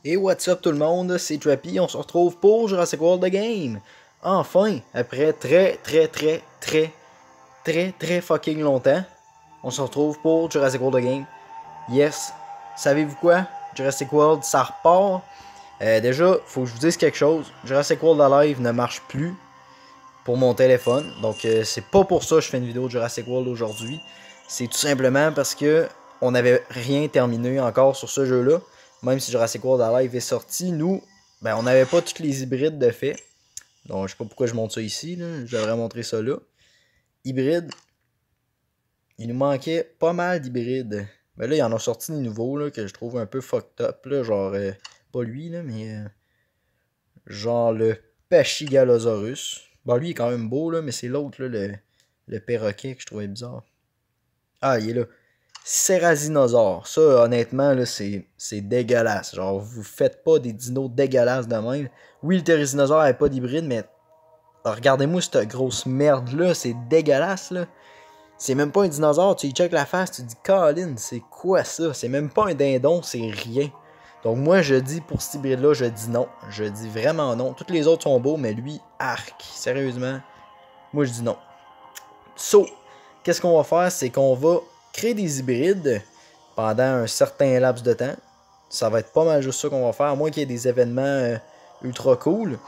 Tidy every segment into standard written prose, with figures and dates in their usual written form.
Et what's up tout le monde, c'est Trappy, on se retrouve pour Jurassic World The Game. Enfin, après très fucking longtemps, on se retrouve pour Jurassic World The Game. Yes, savez-vous quoi? Jurassic World, ça repart. Déjà, faut que je vous dise quelque chose. Jurassic World Alive ne marche plus pour mon téléphone. Donc c'est pas pour ça que je fais une vidéo de Jurassic World aujourd'hui. C'est tout simplement parce que on n'avait rien terminé encore sur ce jeu-là. Même si Jurassic World Alive est sorti, nous, ben, on n'avait pas tous les hybrides de fait. Donc je sais pas pourquoi je montre ça ici. Là. Je devrais montrer ça là. Hybride. Il nous manquait pas mal d'hybrides. Mais là, il y en a sorti des nouveaux là, que je trouve un peu fucked up. Là, genre, pas lui, là, mais genre le Pachygalosaurus. Bon, lui, il est quand même beau, là, mais c'est l'autre, le perroquet que je trouvais bizarre. Ah, il est là. Cerasinosaure. Ça, honnêtement, là, c'est dégueulasse. Genre, vous faites pas des dinos dégueulasses de même. Oui, le Therizinosaure n'avait pas d'hybride, mais regardez-moi cette grosse merde-là. C'est dégueulasse, là. C'est même pas un dinosaure. Tu y check la face, tu dis, Colin, c'est quoi ça? C'est même pas un dindon, c'est rien. Donc moi, je dis, pour cet hybride-là, je dis non. Je dis vraiment non. Tous les autres sont beaux, mais lui, arc. Sérieusement, moi, je dis non. So, qu'est-ce qu'on va faire? C'est qu'on va créer des hybrides pendant un certain laps de temps. Ça va être pas mal juste ça qu'on va faire, à moins qu'il y ait des événements ultra cool.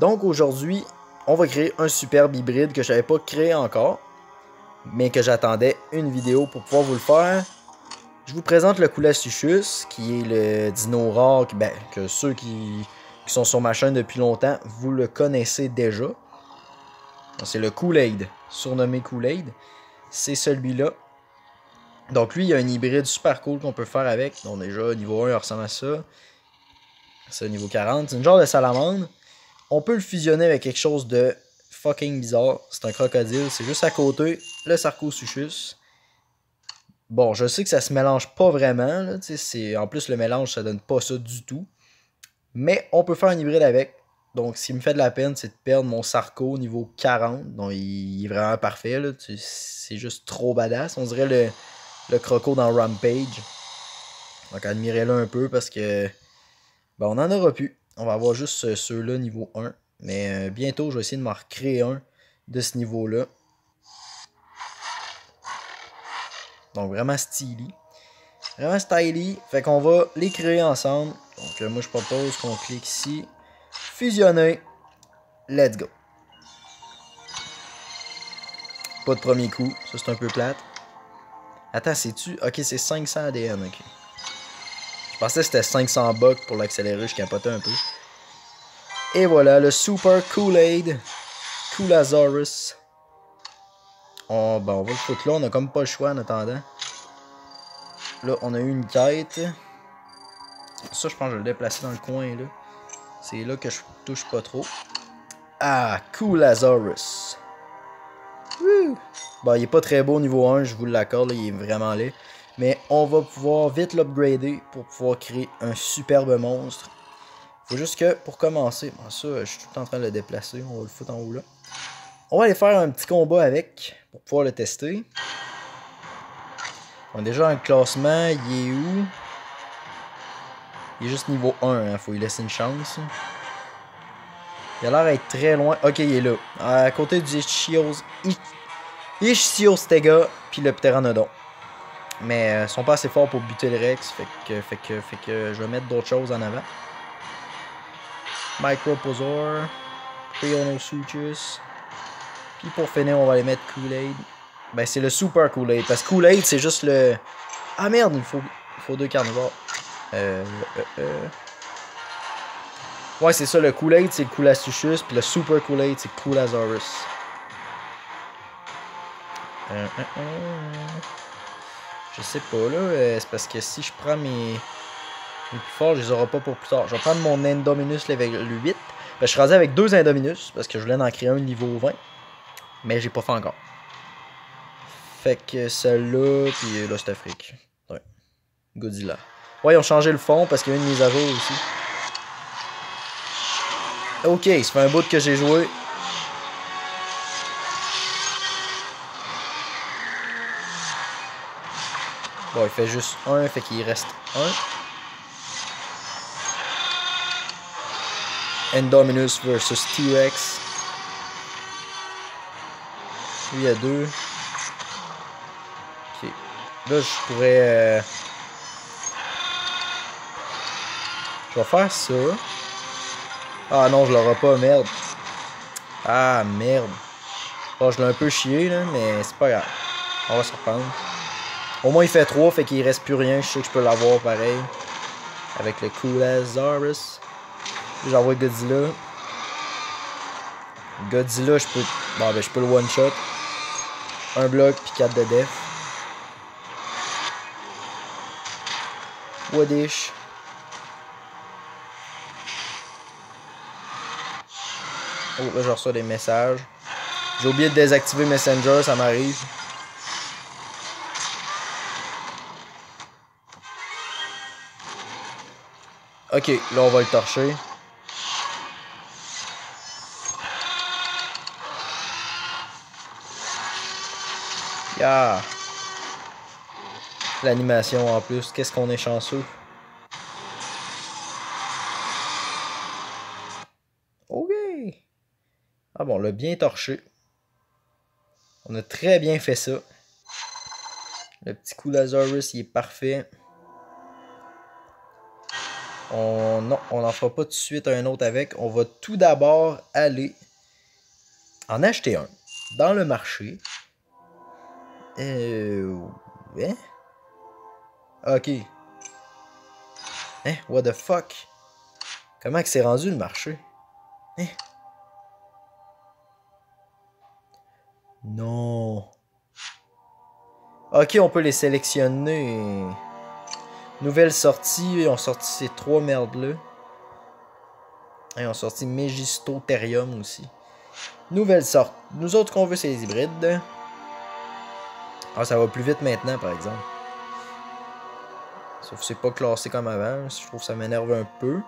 Donc aujourd'hui, on va créer un superbe hybride que je n'avais pas créé encore, mais que j'attendais une vidéo pour pouvoir vous le faire. Je vous présente le Coolasuchus, qui est le dino rare, que ceux qui sont sur ma chaîne depuis longtemps, vous le connaissez déjà. C'est le Kool-Aid, surnommé Kool-Aid. C'est celui-là. Donc lui, il y a un hybride super cool qu'on peut faire avec. Donc déjà, niveau 1, il ressemble à ça. C'est niveau 40. C'est une genre de salamandre. On peut le fusionner avec quelque chose de fucking bizarre. C'est un crocodile. C'est juste à côté, le Sarcosuchus. Bon, je sais que ça se mélange pas vraiment. Là, en plus, le mélange, ça donne pas ça du tout. Mais on peut faire un hybride avec. Donc, ce qui me fait de la peine, c'est de perdre mon Sarco niveau 40. Donc, il est vraiment parfait. C'est juste trop badass. On dirait le croco dans Rampage. Donc, admirez-le un peu parce que ben, on n'en aura plus. On va avoir juste ceux-là niveau 1. Mais bientôt, je vais essayer de m'en recréer un de ce niveau-là. Donc, vraiment stylé. Vraiment styly. Fait qu'on va les créer ensemble. Donc, moi, je propose qu'on clique ici. Fusionner. Let's go. Pas de premier coup. Ça, c'est un peu plate. Attends, c'est-tu? Ok, c'est 500 ADN, ok. Je pensais que c'était 500 bucks pour l'accélérer. Je capotais un peu. Et voilà, le Super Kool-Aid. Coolasaurus. Ben, on va le foutre là. On a comme pas le choix en attendant. Là, on a eu une quête. Ça, je pense que je vais le déplacer dans le coin, là. C'est là que je touche pas trop. Ah, Coolasaurus. Woo! Bon, il est pas très beau niveau 1, je vous l'accorde, il est vraiment laid. Mais on va pouvoir vite l'upgrader pour pouvoir créer un superbe monstre. Faut juste que, pour commencer, bon, ça, je suis tout le temps en train de le déplacer, on va le foutre en haut là. On va aller faire un petit combat avec, pour pouvoir le tester. On a déjà un classement, il est où? Il est juste niveau 1, hein, faut lui laisser une chance. Il a l'air d'être très loin. Ok, il est là. À côté du Ichthyostega puis le Pteranodon. Mais ils sont pas assez forts pour buter le Rex. Fait que je vais mettre d'autres choses en avant. Microposaur. Prionosuchus. Puis pour finir, on va aller mettre Kool-Aid. Ben c'est le Super Kool-Aid. Parce que Kool-Aid, c'est juste le... Ah merde, il faut deux carnivores. Ouais, c'est ça, le Kool-Aid, c'est le Coolasuchus, puis le Super Kool-Aid, c'est Coolasaurus. Je sais pas, là, c'est parce que si je prends mes plus forts, je les aurai pas pour plus tard. Je vais prendre mon Indominus level 8. Ben, je suis rendu avec 2 Indominus, parce que je voulais en créer un niveau 20. Mais j'ai pas fait encore. Fait que celle-là, puis là, c'est Afrique. Ouais. Godzilla. Ouais, ils ont changé le fond, parce qu'il y a une mise à jour aussi. Ok, ça fait un bout que j'ai joué. Bon, il fait juste 1, fait qu'il reste 1. Indominus versus T-Rex. Lui, il y a 2. Ok. Là, je pourrais... Je vais faire ça. Ah non, je l'aurai pas, merde. Ah, merde. Bon, je l'ai un peu chié, là, mais c'est pas grave. On va se reprendre. Au moins, il fait 3, fait qu'il reste plus rien. Je sais que je peux l'avoir pareil. Avec le Coolasaurus. J'envoie Godzilla. Godzilla, je peux... Bon, ben, je peux le one-shot. Un bloc, puis 4 de def. Wadish. Oh, là, je reçois des messages. J'ai oublié de désactiver Messenger, ça m'arrive. Ok, là, on va le torcher. Yeah! L'animation en plus, qu'est-ce qu'on est chanceux. Ok! Ah bon, on l'a bien torché. On a très bien fait ça. Le petit Coolasaurus, il est parfait. Non, on n'en fera pas tout de suite un autre avec. On va tout d'abord aller en acheter un dans le marché. Hein? Ok. Hein? What the fuck? Comment que c'est rendu le marché? Hein? Non. Ok, on peut les sélectionner. Nouvelle sortie. Ils ont sorti ces 3 merdes-là. Ils ont sorti Megistotherium aussi. Nouvelle sorte. Nous autres, qu'on veut, c'est les hybrides. Ah, ça va plus vite maintenant, par exemple. Sauf que c'est pas classé comme avant. Je trouve que ça m'énerve un peu.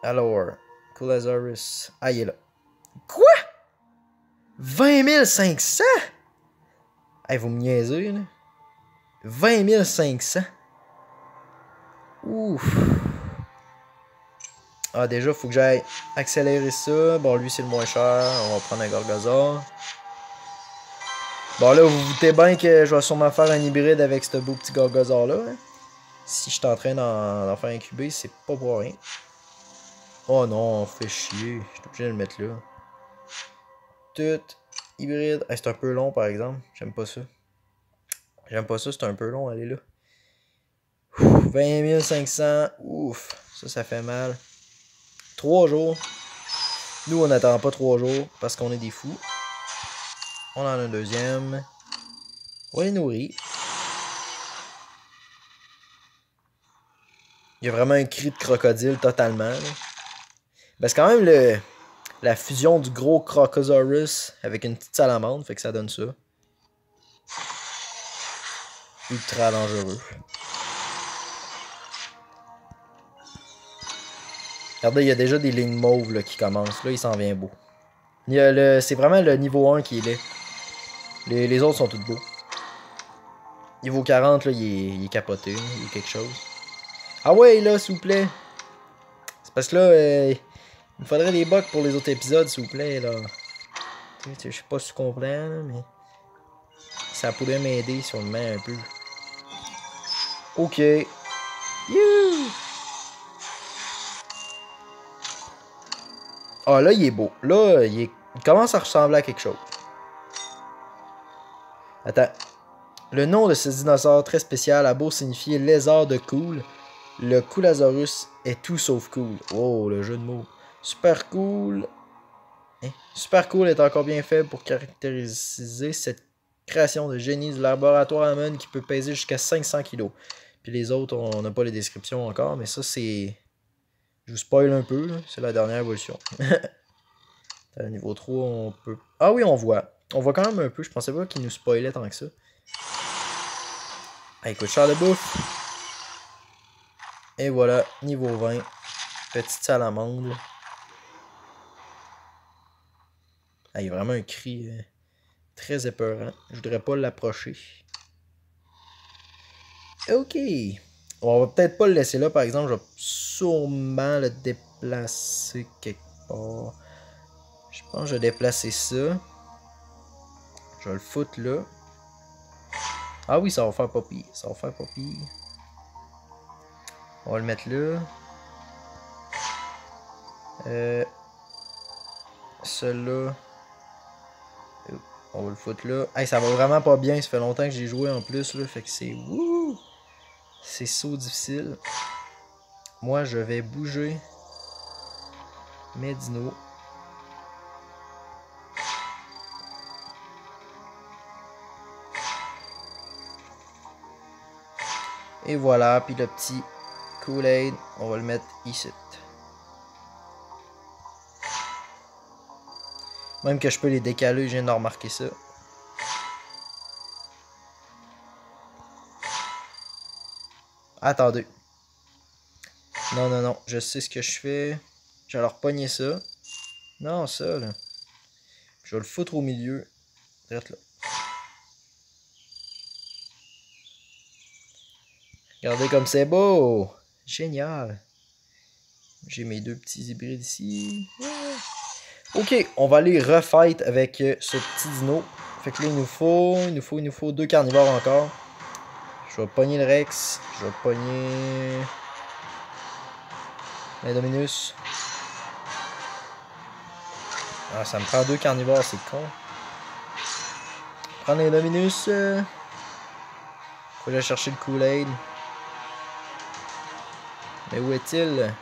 Alors, Coolasaurus. Ah, il est là. Quoi? 20 500? Hey, vous me niaisez, là. 20 500. Ouf. Ah, déjà, faut que j'aille accélérer ça. Bon, lui, c'est le moins cher. On va prendre un Gorgosaure. Bon, là, vous vous doutez bien que je vais sûrement faire un hybride avec ce beau petit Gorgosaure-là. Hein? Si je suis en train d'en faire incuber, c'est pas pour rien. Oh non, on fait chier. Je suis obligé de le mettre là. Tout hybride. Ah, c'est un peu long, par exemple. J'aime pas ça. J'aime pas ça, c'est un peu long, aller là. 20 500. Ouf, ça fait mal. 3 jours. Nous, on n'attend pas 3 jours parce qu'on est des fous. On en a un deuxième. On les nourrit. Il y a vraiment un cri de crocodile totalement. Là. Ben, c'est quand même la fusion du gros Crocosaurus avec une petite salamandre. Fait que ça donne ça. Ultra dangereux. Regardez, il y a déjà des lignes mauves là, qui commencent. Là, il s'en vient beau. C'est vraiment le niveau 1 qui est laid. Les autres sont tous beaux. Niveau 40, là, il est capoté. Là, il y a quelque chose. Ah ouais, là, s'il vous plaît. C'est parce que là, il me faudrait des bugs pour les autres épisodes, s'il vous plaît, là. Je sais pas si tu comprends, là, mais... Ça pourrait m'aider si on le met un peu. Ok. You! Ah, là, il est beau. Là, il commence à ressembler à quelque chose. Attends. Le nom de ce dinosaure très spécial a beau signifier lézard de cool, le Coolasaurus est tout sauf cool. Oh, le jeu de mots. Super cool. Hein? Super cool est encore bien fait pour caractériser cette création de génie du laboratoire Hammond qui peut peser jusqu'à 500 kg. Puis les autres, on n'a pas les descriptions encore, mais ça, c'est... Je vous spoil un peu, c'est la dernière évolution. Niveau 3, on peut... Ah oui, on voit. On voit quand même un peu. Je pensais pas qu'il nous spoilait tant que ça. Ah, écoute, char de bouffe. Et voilà, niveau 20. Petite salamandre. Ah, il y a vraiment un cri très épeurant. Je voudrais pas l'approcher. Ok. On va peut-être pas le laisser là, par exemple. Je vais sûrement le déplacer quelque part. Je pense que je vais déplacer ça. Je vais le foutre là. Ah oui, ça va faire pas pire. Ça va faire pas pire. On va le mettre là. Celui-là. On va le foutre là. Hey, ça va vraiment pas bien. Ça fait longtemps que j'ai joué en plus. Là, fait que c'est... Wouh! C'est so difficile. Moi, je vais bouger mes dinos. Et voilà. Puis le petit Kool-Aid, on va le mettre ici. Même que je peux les décaler, je viens de remarquer ça. Attendez. Non, non, non. Je sais ce que je fais. Je vais leur pogner ça. Non, ça, là. Je vais le foutre au milieu. Direct là. Regardez comme c'est beau. Génial. J'ai mes deux petits hybrides ici. Ok, on va aller refight avec ce petit dino. Fait que là, il nous faut deux carnivores encore. Je vais pogner le Rex. Je vais pogner l'Indominus. Ah, ça me prend deux carnivores, c'est con. Prendre l'Indominus. Faut que j'aille chercher le Kool-Aid. Mais où est-il?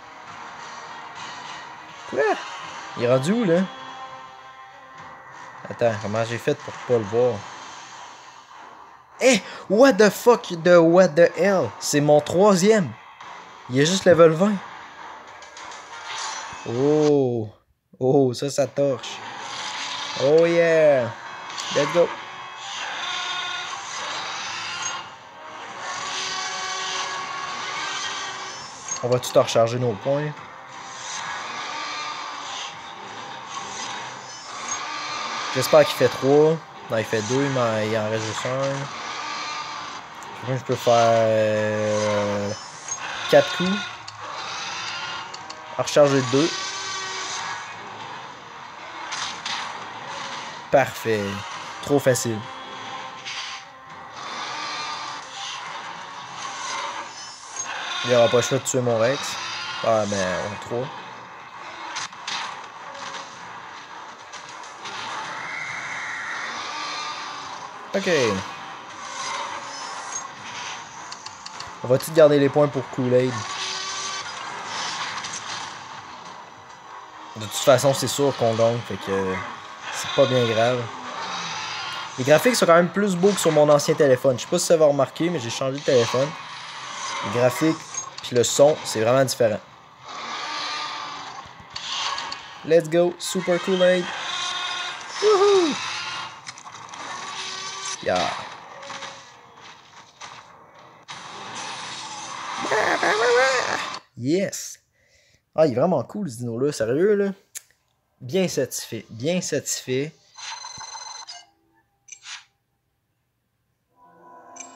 Quoi? Il est rendu où, là? Attends, comment j'ai fait pour pas le voir? Eh! What the fuck? What the hell? C'est mon troisième. Il est juste level 20. Oh! Oh, ça torche. Oh yeah! Let's go! On va tout recharger nos points. J'espère qu'il fait 3. Non, il fait 2, mais il en reste juste un. Je peux faire 4 coups. Recharger 2. Parfait. Trop facile. Il n'y aura pas le choix de tuer mon Rex. Ah, mais on 3. Ok. On va-tu garder les points pour Kool-Aid? De toute façon, c'est sûr qu'on gagne, fait que c'est pas bien grave. Les graphiques sont quand même plus beaux que sur mon ancien téléphone. Je sais pas si ça va remarquer, mais j'ai changé de téléphone. Les graphiques puis le son, c'est vraiment différent. Let's go, Super Kool-Aid. Woohoo! Yeah. Yes! Ah, il est vraiment cool ce dino-là, sérieux là. Bien satisfait, bien satisfait.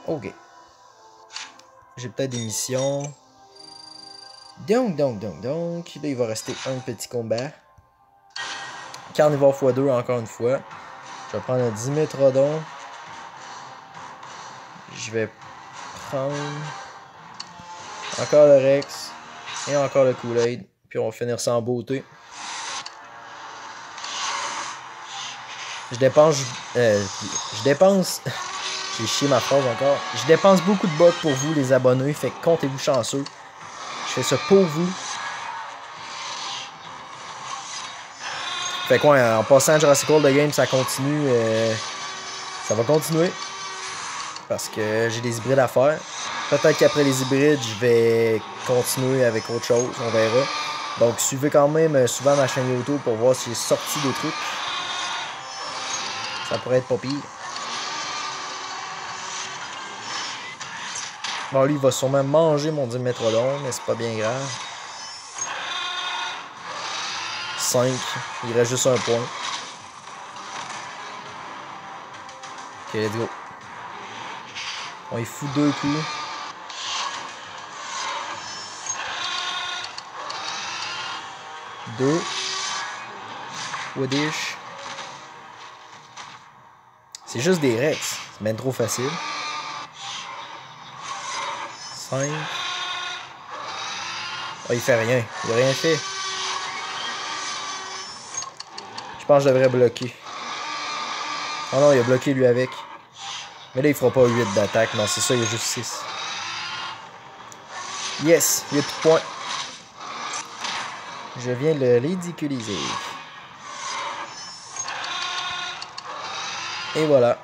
Ok. J'ai peut-être des missions. Donc. Là, il va rester un petit combat. Carnivore x2 encore une fois. Je vais prendre un Dimetrodon. Je vais prendre encore le Rex. Et encore le Kool-Aid. Puis on va finir ça en beauté. Je dépense... J'ai chié ma phrase encore. Je dépense beaucoup de bucks pour vous, les abonnés. Fait que comptez-vous chanceux. Je fais ça pour vous. Fait quoi, en passant à Jurassic World The Game, ça continue. Ça va continuer. Parce que j'ai des hybrides à faire. Peut-être qu'après les hybrides, je vais continuer avec autre chose. On verra. Donc, suivez quand même souvent ma chaîne YouTube pour voir si j'ai sorti des trucs. Ça pourrait être pas pire. Bon, lui, il va sûrement manger mon Dimetrodon, mais c'est pas bien grave. 5. Il reste juste un point. Ok, let's go. On y fout 2 coups. 2. Woodish. C'est juste des Rex. C'est même trop facile. 5. Oh, il fait rien. Il a rien fait. Je pense que je devrais bloquer. Oh non, il a bloqué lui avec. Mais là, il fera pas 8 d'attaque. Non, c'est ça, il y a juste 6. Yes, il y a plus de points. Je viens de le ridiculiser. Et voilà.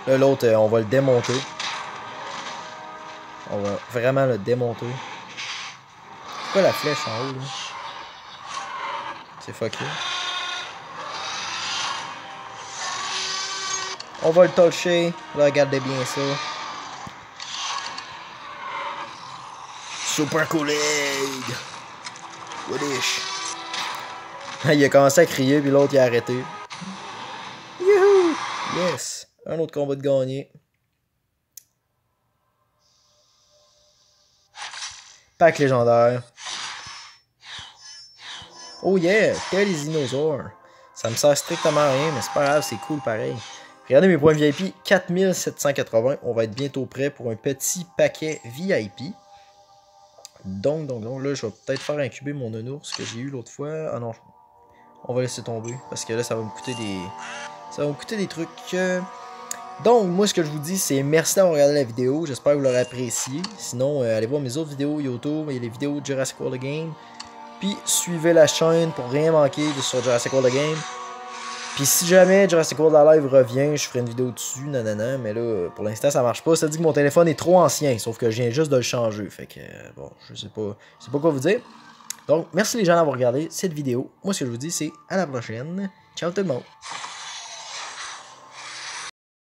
Là, l'autre, on va le démonter. On va vraiment le démonter. C'est quoi la flèche en haut, là? C'est fucké. On va le toucher. Regardez bien ça. Super Kool-Aid! Woodish! Il a commencé à crier, puis l'autre il a arrêté. Youhou! Yes! Un autre combat de gagné. Pack légendaire. Oh yeah! Quel dinosaure! Ça me sert strictement à rien, mais c'est pas grave, c'est cool pareil. Regardez mes points VIP, 4780. On va être bientôt prêt pour un petit paquet VIP. Donc, là, je vais peut-être faire incuber mon nounours que j'ai eu l'autre fois. Ah non, on va laisser tomber, parce que là, ça va me coûter des... Ça va me coûter des trucs. Donc, moi, ce que je vous dis, c'est merci d'avoir regardé la vidéo. J'espère que vous l'aurez apprécié. Sinon, allez voir mes autres vidéos YouTube. Il y a les vidéos de Jurassic World The Game. Puis, suivez la chaîne pour rien manquer sur Jurassic World The Game. Puis, si jamais Jurassic World Alive revient, je ferai une vidéo dessus, nanana. Mais là, pour l'instant, ça marche pas. Ça dit que mon téléphone est trop ancien. Sauf que je viens juste de le changer. Fait que, bon, je sais pas quoi vous dire. Donc, merci les gens d'avoir regardé cette vidéo. Moi, ce que je vous dis, c'est à la prochaine. Ciao tout le monde.